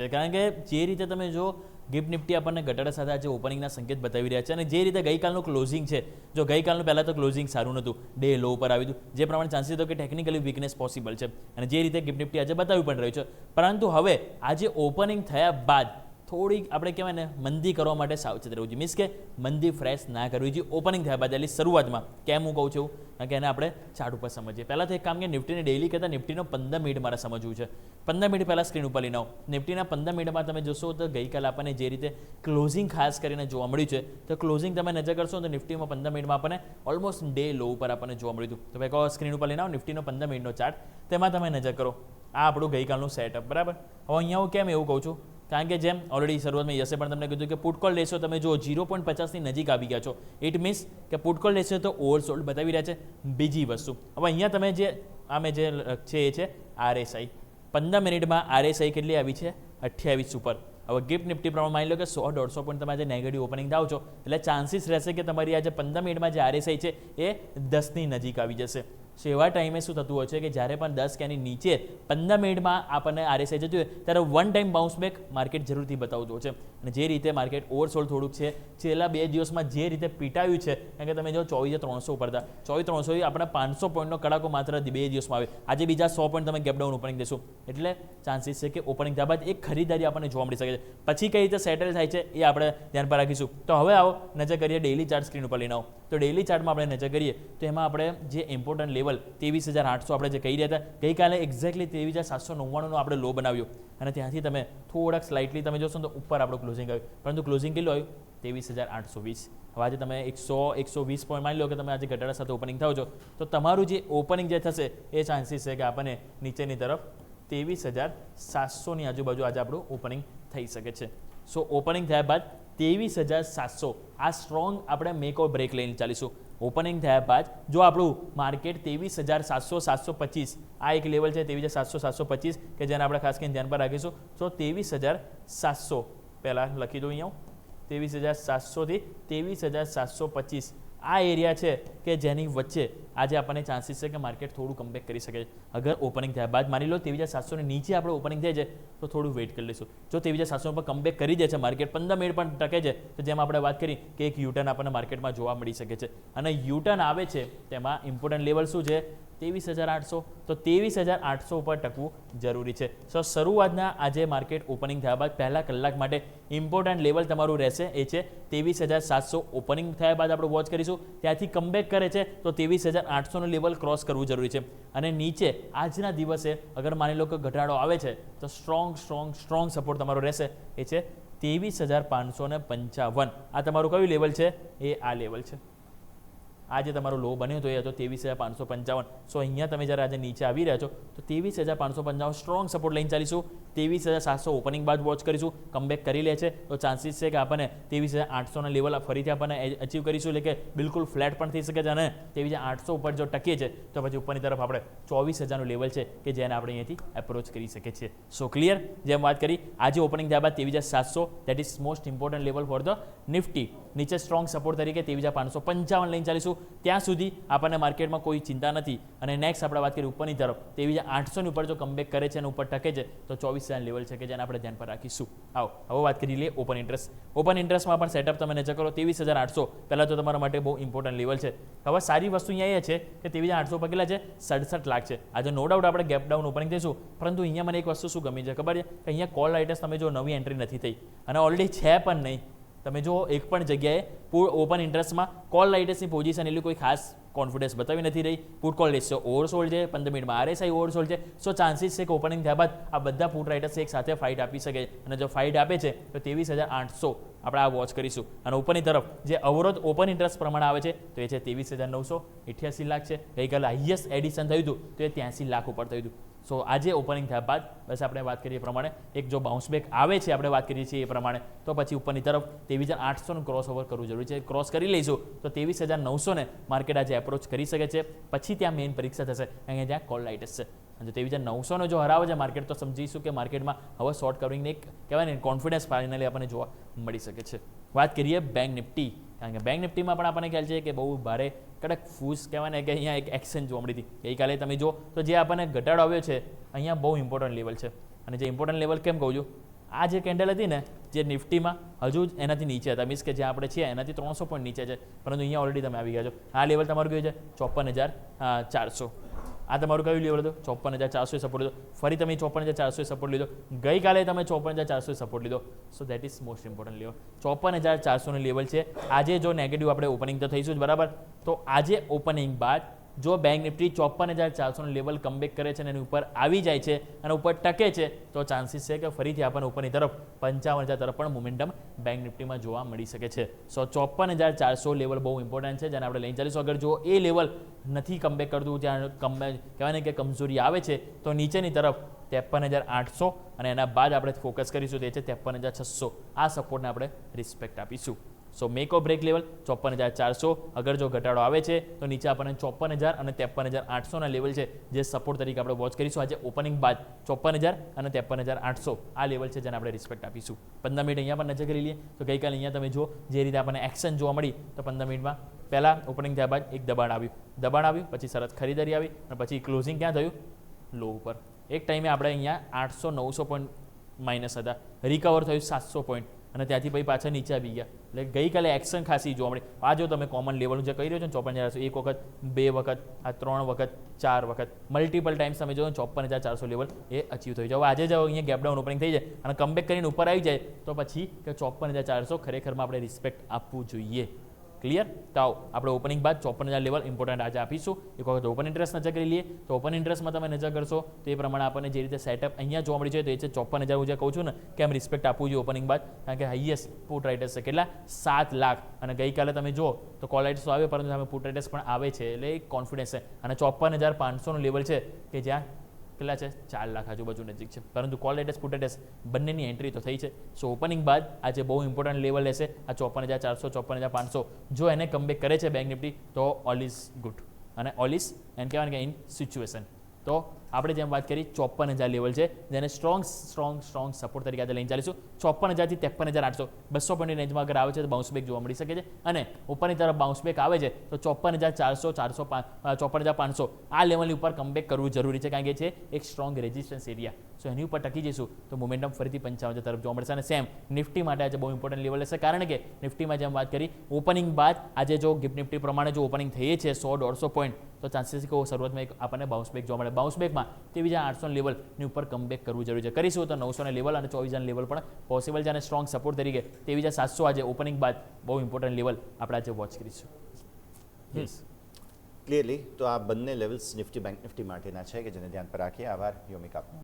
કારણ કે જે રીતે તમે જો ગિફ્ટ નિફ્ટી આપણને ઘટાડા સાથે આજે ઓપનિંગના સંકેત બતાવી રહ્યા છે અને જે રીતે ગઈકાલનું ક્લોઝિંગ છે, જો ગઈકાલનું પહેલાં તો ક્લોઝિંગ સારું નહોતું, ડે લો ઉપર આવ્યું હતું, જે પ્રમાણે ચાન્સીસ હતો કે ટેકનિકલી વીકનેસ પોસિબલ છે અને જે રીતે ગિફ્ટ નિફ્ટી આજે બતાવી પણ રહ્યું છે. પરંતુ હવે આજે ઓપનિંગ થયા બાદ થોડીક આપણે કહેવાય ને મંદી કરવા માટે સાવચેત રહેવું જોઈએ. મીન્સ કે મંદી ફ્રેશ ના કરવી જોઈએ ઓપનિંગ થયા બાદ, એટલે શરૂઆતમાં. કેમ હું કહું છું? કારણ કે એને આપણે ચાર્ટ ઉપર સમજીએ. પહેલાં તો એક કામ કે નિફ્ટીને ડેઇલી કરતાં નિફ્ટીનો 15 મિનિટ મારે સમજવું છે. 15 મિનિટ પહેલાં સ્ક્રીન ઉપર લઈને આવો. નિફ્ટીના 15 મિનિટમાં તમે જોશો તો ગઈકાલે આપણને જે રીતે ક્લોઝિંગ ખાસ કરીને જોવા મળ્યું છે, તો ક્લોઝિંગ તમે નજર કરશો તો નિફ્ટીમાં 15 મિનિટમાં આપણને ઓલમોસ્ટ ડે લો ઉપર આપણને જોવા મળ્યું હતું. તો ભાઈ કહો સ્ક્રીન ઉપર લઈને આવો નિફ્ટીનો 15 મિનિટનો ચાર્ટ, તેમાં તમે નજર કરો. આ આપણું ગઈકાલનું સેટઅપ, બરાબર. હવે અહીંયા હું કેમ એવું કહું છું? કારણ કે જેમ ઓલરેડી શરૂઆતમાં યસે પણ તમને કીધું કે પુટકોલ રેશિયો તમે જો 0.50ની નજીક આવી ગયા છો. ઇટ મીન્સ કે પુટકોલ રેશિયો તો ઓવરસોલ્ડ બતાવી રહ્યા છે. બીજી વસ્તુ, હવે અહીંયા તમે જે આમે જે છે એ છે RSI. 15 મિનિટમાં RSI કેટલી આવી છે? 28 ઉપર. હવે ગિફ્ટ નિફ્ટી પ્રમાણે માની લો કે 100-150 પોઈન્ટ તમે આજે નેગેટિવ ઓપનિંગ દાવ છો, એટલે ચાન્સીસ રહેશે કે તમારી આજે 15 મિનિટમાં જે RSI છે એ 10ની નજીક આવી જશે. સો એવા ટાઈમે શું થતું હોય છે કે જ્યારે પણ 10 કે એની નીચે 15 મિનિટમાં આપણને RSI જતું હોય ત્યારે one time bounce back market જરૂરથી બતાવતું હોય છે. અને જે રીતે માર્કેટ ઓવરસોલ્ડ થોડુંક છે, છેલ્લા 2 દિવસમાં જે રીતે પીટાયું છે, કારણ કે તમે જો 24,300 ઉપર હતા, 24,300 આપણે 500 પોઈન્ટનો કડાકો માત્ર 2 દિવસમાં આવે. આજે બીજા 100 પોઈન્ટ તમે ગેપડાઉન ઓપનિંગ દેશો, એટલે ચાન્સીસ છે કે ઓપનિંગ થયા બાદ એક ખરીદારી આપણને જોવા મળી શકે છે. પછી કઈ રીતે સેટલ થાય છે એ આપણે ધ્યાન પર રાખીશું. તો હવે આવો નજર કરીએ ડેઇલી ચાર્ટ સ્ક્રીન ઉપર લઈને આવો. તો ડેઇલી ચાર્ટમાં આપણે નજર કરીએ તો એમાં આપણે જે ઇમ્પોર્ટન્ટ લેવલ 23,800 આપણે જે કહી રહ્યા હતા, ગઈકાલે એક્ઝેક્ટલી 23,799નો આપણે લો બનાવ્યો અને ત્યાંથી તમે થોડાક સ્લાઇટલી તમે જોશો તો ઉપર આપણું ક્લોઝિંગ આવ્યું, પરંતુ ક્લોઝિંગ કેટલું આવ્યું? 23,820. હવે આજે તમે 100-120 પોઈન્ટ માની લો કે તમે આજે ઘટાડા સાથે ઓપનિંગ થાવ છો, તો તમારું જે ઓપનિંગ જે થશે એ ચાન્સીસ છે કે આપણને નીચેની તરફ 23,700ની આજુબાજુ આજે આપણું ઓપનિંગ થઈ શકે છે. સો ઓપનિંગ થયા બાદ 23,700 આ સ્ટ્રોંગ આપણે મેક ઓર બ્રેક લઈને ચાલીશું. ઓપનિંગ થયા બાદ જો આપણું માર્કેટ 23,700-725 આ એક લેવલ છે, 23,700-725 કે જેને આપણે ખાસ કરીને ધ્યાન પર રાખીશું. તો 23,700 પહેલાં લખી દો અહીંયા, 23,700થી 23,725 આ એરિયા છે કે જેની વચ્ચે આજે આપણને ચાન્સીસ છે કે માર્કેટ થોડું કમબેક કરી શકે છે. અગર ઓપનિંગ થયા બાદ માની લો 23,700ની નીચે આપણે ઓપનિંગ થાય છે તો થોડું વેઇટ કરી લઈશું. જો 23,700 પર કમબેક કરી દે છે માર્કેટ, 15 મિનિટ પણ ટકે છે, તો જેમ આપણે વાત કરી કે એક યુટર્ન આપણને માર્કેટમાં જોવા મળી શકે છે. અને યુટર્ન આવે છે તેમાં ઇમ્પોર્ટન્ટ લેવલ શું છે? 23,800. તો 23,800 ઉપર ટકવું જરૂરી છે. સો શરૂઆતના આજે માર્કેટ ઓપનિંગ થયા બાદ પહેલા કલાક માટે ઇમ્પોર્ટન્ટ લેવલ તમારું રહેશે એ છે 23,700. ઓપનિંગ થયા બાદ આપણે વોચ કરીશું, ત્યાંથી કમબેક કરે છે તો 23,800નું લેવલ ક્રોસ કરવું જરૂરી છે. અને નીચે આજના દિવસે અગર માની લો કે ઘટાડો આવે છે તો સ્ટ્રોંગ સપોર્ટ તમારો રહેશે એ છે 23,555. આ તમારું કયું લેવલ છે? એ આ લેવલ છે. આજે તમારો લો બન્યો તો એ હતો 23,555. સો અહીંયા તમે જ્યારે આજે નીચે આવી રહ્યા છો તો 23,555 સ્ટ્રોંગ સપોર્ટ લઈને ચાલીશું. 23,700 ઓપનિંગ બાદ વોચ કરીશું, કમબેક કરી લે છે તો ચાન્સીસ છે કે આપણને 23,800ના લેવલ ફરીથી આપણને અચીવ કરીશું, એટલે કે બિલકુલ ફ્લેટ પણ થઈ શકે છે. અને 23,800 ઉપર જો ટકીએ છે તો પછી ઉપરની તરફ આપણે 24,000નું લેવલ છે કે જેને આપણે અહીંયાથી એપ્રોચ કરી શકીએ છીએ. સો ક્લિયર? જેમ વાત કરી આજે ઓપનિંગ થયા બાદ 23,700 that is most important level for the Nifty. નીચે સ્ટ્રોંગ સપોર્ટ તરીકે 23,555 લઈને ચાલીશું. ત્યાં સુધી આપણને માર્કેટમાં કોઈ ચિંતા નથી. અને નેક્સ્ટ આપણે વાત કરીએ ઉપરની તરફ 23,800ની ઉપર જો કમબેક કરે છે અને ઉપર ટકે છે તો 24,000 લેવલ છે કે જેને આપણે ધ્યાન પર રાખીશું. આવો હવે વાત કરી લઈએ ઓપન ઇન્ટરેસ્ટ. ઓપન ઇન્ટરેસ્ટમાં પણ સેટઅપ તમે નજર કરો 23,800 પહેલાં તો તમારા માટે બહુ ઇમ્પોર્ટન્ટ લેવલ છે. હવે સારી વસ્તુ અહીંયા એ છે કે 23,800 પર કેટલા છે? 67 લાખ છે. આજે નો ડાઉટ આપણે ગેપ ડાઉન ઓપનિંગ થઈશું, પરંતુ અહીંયા મને એક વસ્તુ શું ગમી છે ખબર છે કે અહીંયા કોલ રાઇટર્સ તમે જો નવી એન્ટ્રી નથી થઈ અને ઓલરેડી છે પણ નહીં. તમે જો એક પણ જગ્યાએ ઓપન ઇન્ટરેસ્ટમાં કોલ રાઇટર્સની પોઝિશન એટલી કોઈ ખાસ કોન્ફિડન્સ બતાવી નથી રહી. પુટ કોલ રેશિયો ઓવરસોલ્ડ છે, 15 મિનિટમાં RSI ઓવરસોલ્ડ છે. સો ચાન્સીસ છે કે ઓપનિંગ થયા બાદ આ બધા પુટ રાઇટર્સ એક સાથે ફાઇટ આપી શકે. અને જો ફાઇટ આપે છે તો 23,800 આપણે આ વોચ કરીશું. અને ઉપરની તરફ જે અવરોધ ઓપન ઇન્ટરેસ્ટ પ્રમાણે આવે છે તો એ છે 23,988 લાખ છે. ગઈકાલે હાઈએસ્ટ એડિશન થયું હતું તો એ 83 લાખ ઉપર થયું હતું. સો આજે ઓપનિંગ થયા બાદ બસ આપણે વાત કરીએ એ પ્રમાણે એક જો બાઉન્સ બેક આવે છે, આપણે વાત કરીએ છીએ એ પ્રમાણે, તો પછી ઉપરની તરફ 23,800નું ક્રોસ ઓવર કરવું જરૂરી છે. ક્રોસ કરી લઈશું તો 23,900ને માર્કેટ આજે એપ્રોચ કરી શકે છે. પછી ત્યાં મેઇન પરીક્ષા થશે, અહીંયા ત્યાં કોલ રાઇટર્સ છે. અને 23,900નો જો હરાવે છે માર્કેટ તો સમજીશું કે માર્કેટમાં હવે શોર્ટ કવરિંગને એક કહેવાય ને કોન્ફિડન્સ ફાઇનલી આપણને જોવા મળી શકે છે. વાત કરીએ બેંક નિફ્ટી. કારણ કે બેંક નિફ્ટીમાં પણ આપણને ખ્યાલ છે કે બહુ ભારે કડક ફૂસ કહેવાય ને કે અહીંયા એક એક્શન જોવા મળી હતી. ગઈકાલે તમે જો તો જે આપણને ઘટાડો આવ્યો છે અહીંયા બહુ ઇમ્પોર્ટન્ટ લેવલ છે. અને જે ઇમ્પોર્ટન્ટ લેવલ કેમ કહું છું? આ જે કેન્ડલ હતી ને જે નિફ્ટીમાં હજુ એનાથી નીચે હતા, મીન્સ કે જ્યાં આપણે છીએ એનાથી 300 પોઈન્ટ નીચે છે, પરંતુ અહીંયા ઓલરેડી તમે આવી ગયા છો. આ લેવલ તમારું કયું છે? 54,400. આ તમારું કયું લેવલ હતું? 54,400 સપોર્ટ લીધો. ફરી તમે 54,400 સપોર્ટ લીધો. ગઈકાલે તમે 54,400 સપોર્ટ લીધો. So that is most important level. 54,400 નું લેવલ છે. આજે જો નેગેટિવ આપણે ઓપનિંગ તો થઈશું જ, બરાબર. તો આજે ઓપનિંગ બાદ જો બેંક નિફ્ટી 54,400 નું લેવલ કમબેક કરે છે અને એની ઉપર આવી જાય છે અને ઉપર ટકે છે તો ચાન્સીસ છે કે ફરીથી આપણને ઉપરની તરફ 55,000 તરફ પણ મોમેન્ટમ બેંક નિફ્ટીમાં જોવા મળી શકે છે. સો 54,400 લેવલ બહુ ઇમ્પોર્ટન્ટ છે, જેને આપણે લઈને ચાલીશું. અગર જો એ લેવલ નથી કમબેક કરતું, જ્યાં કહેવાય ને કે કમજોરી આવે છે, તો નીચેની તરફ 53,800 અને એના બાદ આપણે ફોકસ કરીશું તે છે 53,600. આ સપોર્ટને આપણે રિસ્પેક્ટ આપીશું. સો મેક ઓફ બ્રેક લેવલ 54,400. અગર જો ઘટાડો આવે છે તો નીચે આપણને 54,000 અને 53,800 ના લેવલ છે જે સપોર્ટ તરીકે આપણે વોચ કરીશું. આજે ઓપનિંગ બાદ 54,000 અને 53,800 આ લેવલ છે જેને આપણે રિસ્પેક્ટ આપીશું. 15 મિનિટ અહીંયા પણ નજર કરી લઈએ તો ગઈકાલે અહીંયા તમે જો જે રીતે આપણને એક્શન જોવા મળી, તો 15 મિનિટમાં પહેલાં ઓપનિંગ થયા બાદ એક દબાણ આવ્યું, પછી સરસ ખરીદારી આવી અને પછી ક્લોઝિંગ ક્યાં થયું? લો ઉપર. એક ટાઈમે આપણે અહીંયા 800-900 પોઈન્ટ માઇનસ હતા, રિકવર થયું 700 પોઈન્ટ અને ત્યાંથી પછી પાછા નીચે આવી ગયા. એટલે ગઈકાલે એક્શન ખાસી જોવા મળી. આ જો તમે કોમન લેવલનું જે કહી રહ્યો છો ને 54,400, એક વખત, બે વખત, આ 3 વખત, 4 વખત, મલ્ટિપલ ટાઈમ્સ તમે જો 54,400 લેવલ એ અચીવ થઈ જાય. આજે જો અહીંયા ગેપડાઉન ઓપનિંગ થઈ જાય અને કમબેક કરીને ઉપર આવી જાય તો પછી કે 54,400 ખરેખરમાં આપણે રિસ્પેક્ટ આપવું જોઈએ. ક્લિયર? તો આવો આપણે ઓપનિંગ બાદ 54,000 લેવલ ઇમ્પોર્ટન્ટ આજે આપીશું. એક વખત ઓપન ઇન્ટરેસ્ટ નજર કરી લઈએ તો ઓપન ઇન્ટરેસ્ટમાં તમે નજર કરશો તો એ પ્રમાણે આપણને જે રીતે સેટઅપ અહીંયા જોવા મળી છે તો એ છે 54,000. હું જે કહું છું ને કે એમ રિસ્પેક્ટ આપવું જોઈએ ઓપનિંગ બાદ, કારણ કે હાઈએસ્ટ પુટ રાઇટર્સ છે કેટલા? 7 લાખ. અને ગઈકાલે તમે જુઓ તો કોલ રાઇટર્સ આવે પરંતુ સામે પુટ રાઇટર્સ પણ આવે છે, એટલે એક કોન્ફિડન્સ છે. અને 54,500 નું લેવલ છે કે જ્યાં કેટલા છે? 4 લાખ આજુબાજુ નજીક છે, પરંતુ કોલ રાઇટર્સ પુટ રાઇટર્સ બંનેની એન્ટ્રી તો થઈ છે. સો ઓપનિંગ બાદ આજે બહુ ઇમ્પોર્ટન્ટ લેવલ રહેશે આ 54,400, 54,500. જો એને કમબેક કરે છે બેંક નિફ્ટી તો ઓલ ઇઝ ગુડ અને ઓલ ઇઝ એમ કહેવાય કે ઇન સિચ્યુએશન. તો આપણે જેમ વાત કરી 54,000 લેવલ છે જેને સ્ટ્રોંગ સપોર્ટ તરીકે આજે લઈને ચાલીશું. 54,000 થી 53,800 200 પોઈન્ટની રેન્જમાં અગર આવે છે તો બાઉન્સ બેક જોવા મળી શકે છે. અને ઉપરની તરફ બાઉન્સ બેક આવે છે તો 54,400, 54,500 આ લેવલની ઉપર કમબેક કરવું જરૂરી છે, કારણ કે છે એક સ્ટ્રોંગ રેઝિસ્ટન્સ એરિયા. સો એની ઉપર ટકી જઈશું તો મોમેન્ટમ ફરીથી 55,000 તરફ જોવા મળશે. અને સેમ નિફ્ટી માટે આજે બહુ ઇમ્પોર્ટન્ટ લેવલ હશે, કારણ કે નિફ્ટીમાં જેમ વાત કરી ઓપનિંગ બાદ આજે જો ગિફ્ટ નિફ્ટી પ્રમાણે જો ઓપનિંગ થઈ છે 100-150 પોઈન્ટ તો ચાન્સીસ કે શરૂઆતમાં એક આપણને બાઉન્સ બેક જોવા મળે. બાઉન્સ બેકમાં 23,800 લેવલની ઉપર કમબેક કરવું જરૂરી છે. કરીશું તો 900 લેવલ અને 24,000 લેવલ પણ પોસિબલ છે. અને સ્ટ્રોંગ સપોર્ટ તરીકે 23,700 આજે ઓપનિંગ બાદ બહુ ઇમ્પોર્ટન્ટ લેવલ આપણે આજે વોચ કરીશું. યસ ક્લિયરલી તો આ બંને લેવલ્સ નિફ્ટી બેંક નિફ્ટી માટેના છે કે જેને ધ્યાન પર રાખીએ. આભાર યોમિકા.